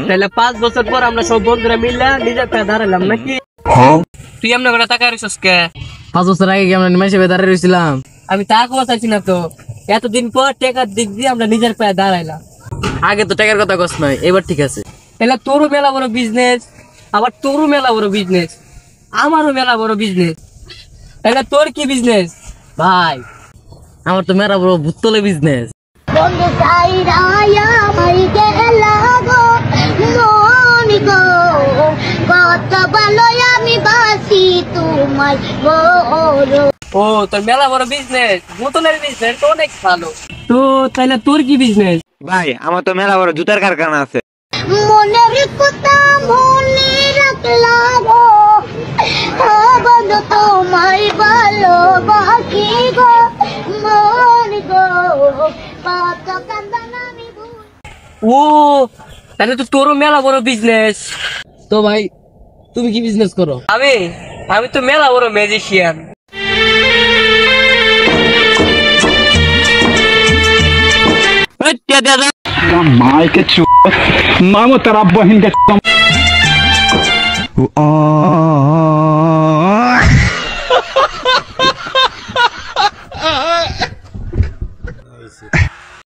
তাহলে 5 বছর পর আমরা সব বন্ধুরা মিলে নিজের পায়ে দাঁড়ালাম নাকি? তুই এমন করে টাকা রিসোর্স কে 5 বছর আগে কি আমরা নিমাইশে দাঁড়িয়ে রইছিলাম? আমি টাকা বসাইছি না তো, এতদিন পর টাকার দিক দিয়ে আমরা নিজের পায়ে দাঁড়াইলাম। আগে তো টাকার কথা কস নয়, এবার ঠিক আছে। তাহলে তোরও মেলা বড় বিজনেস, আবার তোরও মেলা বড় বিজনেস, আমারও মেলা বড় বিজনেস। তাহলে তোর কি বিজনেস? ভাই আমার তো মেরা বড় ভুতলে বিজনেস। বন্ধু চাইরায়া মাই গেলা গো মন গো, কত ভালো আমি বাসি তোমায় বড়। ও তোর মেলা বড় বিজনেস, বোতলের বিজনেস তো অনেক ভালো। তো তাহলে তোর কি বিজনেস? ভাই আমার তো মেলা বড় জুতার কারখানা আছে। মনের কথা মনে রাখলা গো, বন্ধু তোমায় ভালোবাসি গো মন গো, কত কান্দন আমি ভুল। ও তাহলে তো তোরও মেলা বড় বিজনেস। তো ভাই তুমি কি বিজনেস করো? আমি তো মেলা বড় ম্যাজিশিয়ান। माय के चू मामो तेरा बहन के